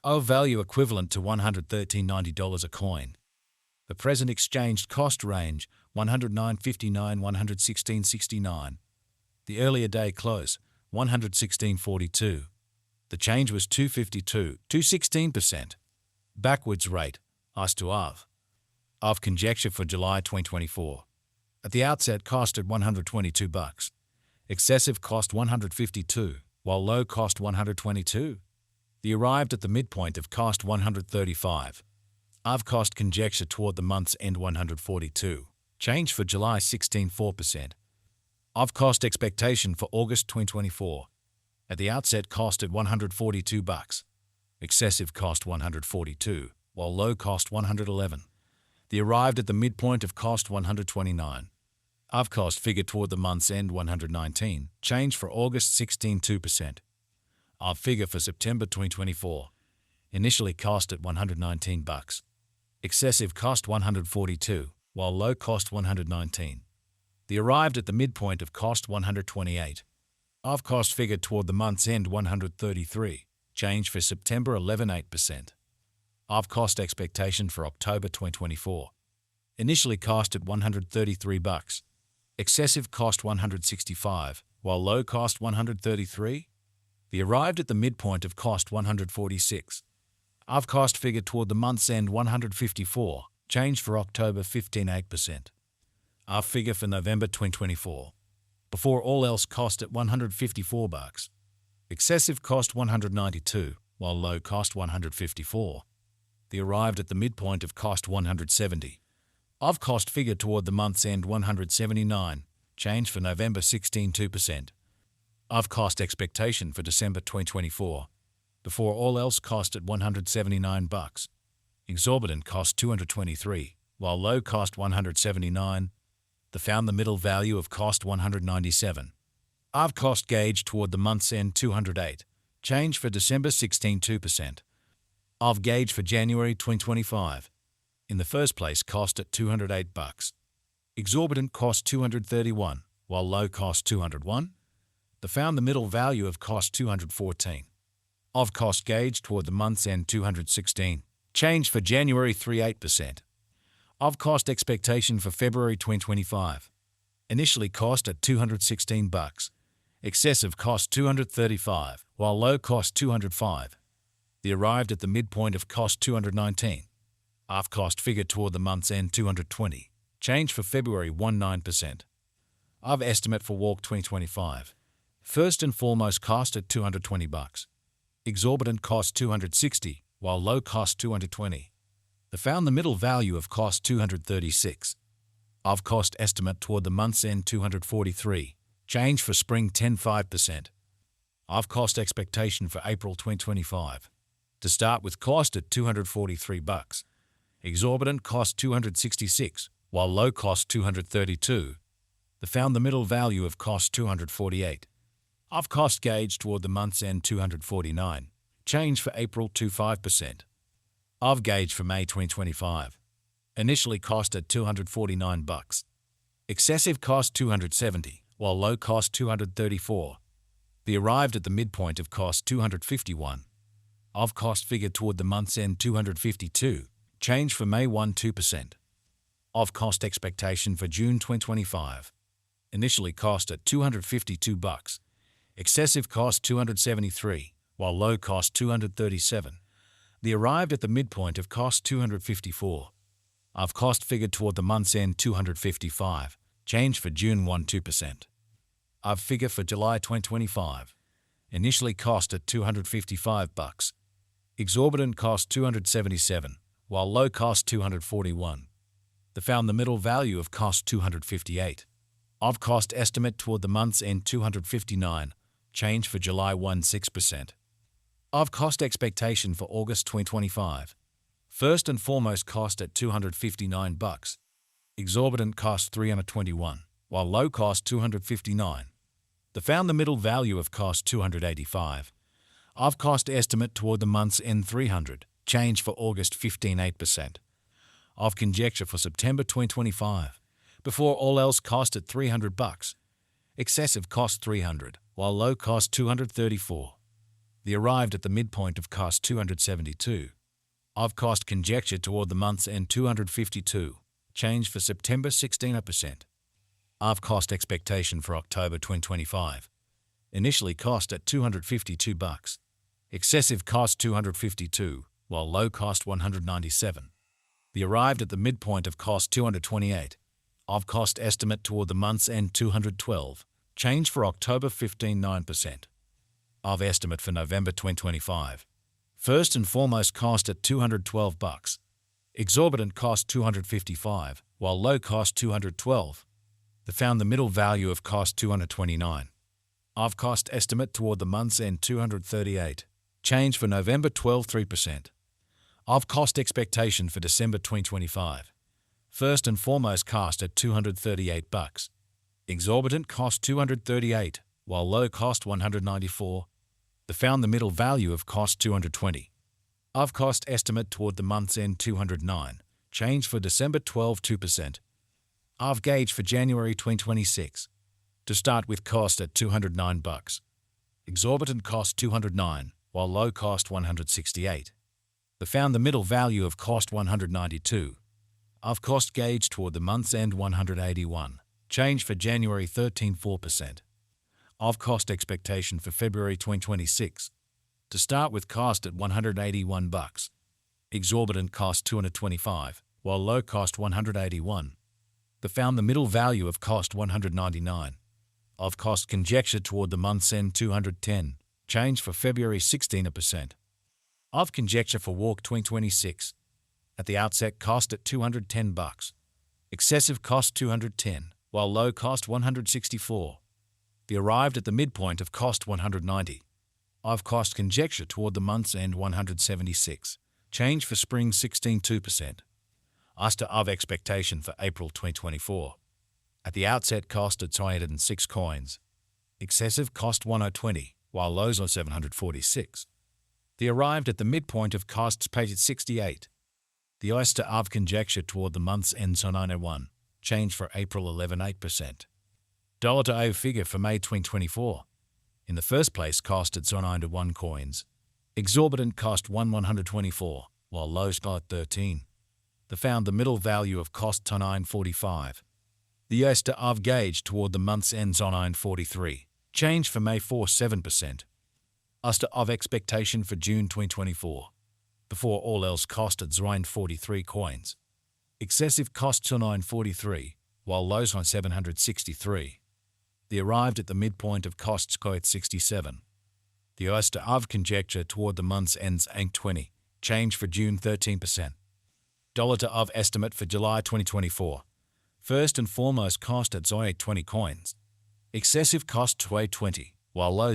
Aave value equivalent to $113.90 a coin. The present exchanged cost range $109.59, $116.69. The earlier day close $116.42. The change was $252, 216%. Backwards rate AS to Aave. Aave conjecture for July 2024. At the outset cost at $122. Excessive cost $152, while low cost $122. The arrived at the midpoint of cost $135. Aave cost conjecture toward the month's end $142. Change for July 16.4%. Aave cost expectation for August 2024. At the outset cost at $142. Excessive cost $142, while low cost $111. The arrived at the midpoint of cost $129. Aave cost figure toward the month's end $119. Change for August 16.2%. Aave figure for September 2024. Initially cost at $119. Excessive cost $142, while low cost $119. The arrived at the midpoint of cost $128. Aave cost figure toward the month's end $133. Change for September 11.8%. Aave cost expectation for October 2024. Initially cost at $133. Excessive cost $165, while low cost $133. The arrived at the midpoint of cost $146. Aave cost figure toward the month's end $154. Change for October 15.8%. Aave figure for November 2024. Before all else cost at $154. Excessive cost $192, while low cost $154. The arrived at the midpoint of cost $170. Aave cost figure toward the month's end $179. Change for November 16.2%. Aave cost expectation for December 2024. Before all else cost at $179. Exorbitant cost $223, while low cost $179. The found the middle value of cost $197. Aave cost gauge toward the month's end $208. Change for December 16.2%. Aave gauge for January 2025. In the first place cost at $208. Exorbitant cost $231, while low cost $201. The found the middle value of cost $214. Aave cost gauge toward the month's end $216. Change for January 3.8%. Aave cost expectation for February 2025. Initially cost at $216. Excessive cost $235, while low cost $205. The arrived at the midpoint of cost $219. Aave cost figure toward the month's end $220. Change for February 19%. Aave estimate for Walk 2025. First and foremost cost at $220. Exorbitant cost $260, while low cost $220. The found the middle value of cost $236. Aave cost estimate toward the month's end $243. Change for spring 10.5%. Aave cost expectation for April 2025. To start with cost at $243. Exorbitant cost $266, while low cost $232. The found the middle value of cost $248. Aave cost gauge toward the month's end $249. Change for April 25%. Aave gauge for May 2025. Initially cost at $249. Excessive cost $270, while low cost $234. The arrived at the midpoint of cost $251. Aave cost figure toward the month's end $252. Change for May 2%. Aave cost expectation for June 2025. Initially cost at $252. Excessive cost $273, while low cost $237. The arrived at the midpoint of cost $254. Aave cost figured toward the month's end $255. Change for June 2%. Aave figure for July 2025. Initially cost at $255. Exorbitant cost $277, while low cost $241. The found the middle value of cost $258. Aave cost estimate toward the month's end $259. Change for July 6%. Aave cost expectation for August 2025. First and foremost cost at $259. Exorbitant cost $321, while low cost $259. The found the middle value of cost $285. Aave cost estimate toward the month's end $300. Change for August 15.8%. Aave conjecture for September 2025. Before all else cost at $300. Excessive cost $300, while low cost $234. The arrived at the midpoint of cost 272. Of cost conjecture toward the month's end 252. Change for September 16%. Of cost expectation for October 2025. Initially cost at $252. Excessive cost 252, while low cost 197. The arrived at the midpoint of cost 228. Of cost estimate toward the month's end 212. Change for October 15.9%. Of estimate for November 2025. First and foremost cost at $212. Exorbitant cost 255, while low cost 212. They found the middle value of cost 229. Of cost estimate toward the month's end 238. Change for November 12.3%. Of cost expectation for December 2025. First and foremost cost at $238. Exorbitant cost 238, while low cost 194. They found the middle value of cost 220. Of cost estimate toward the month's end 209. Change for December 12.2%. Of gauge for January 2026. To start with cost at $209. Exorbitant cost 209, while low cost 168. They found the middle value of cost 192. Of cost gauge toward the month's end 181. Change for January 13.4%. Of cost expectation for February 2026. To start with cost at $181. Exorbitant cost 225, while low cost 181. They found the middle value of cost 199. Of cost conjecture toward the month's end 210. Change for February 16%. Of conjecture for walk 2026. At the outset cost at $210. Excessive cost 210, while low cost 164. The arrived at the midpoint of cost 190. Of cost conjecture toward the month's end 176. Change for spring 16.2%. Asta of expectation for April 2024. At the outset cost at 206 coins. Excessive cost 1020, while lows are 746. The arrived at the midpoint of costs paid at 68. The oyster of conjecture toward the month's end 901. Change for April 11.8%. Dollar to Aave figure for May 2024. In the first place cost at 901 coins. Exorbitant cost 124, while lows got 13. They found the middle value of cost 945. The oyster of gauge toward the month's end 943. Change for May 7%. Oyster of expectation for June 2024. Before all else cost at 43 coins. Excessive cost 943, while lows on 763. The arrived at the midpoint of costs at 67. The oyster of conjecture toward the month's ends 20. Change for June 13%. Dollar to of estimate for July 2024. First and foremost cost at 20 coins. Excessive cost 20, while lows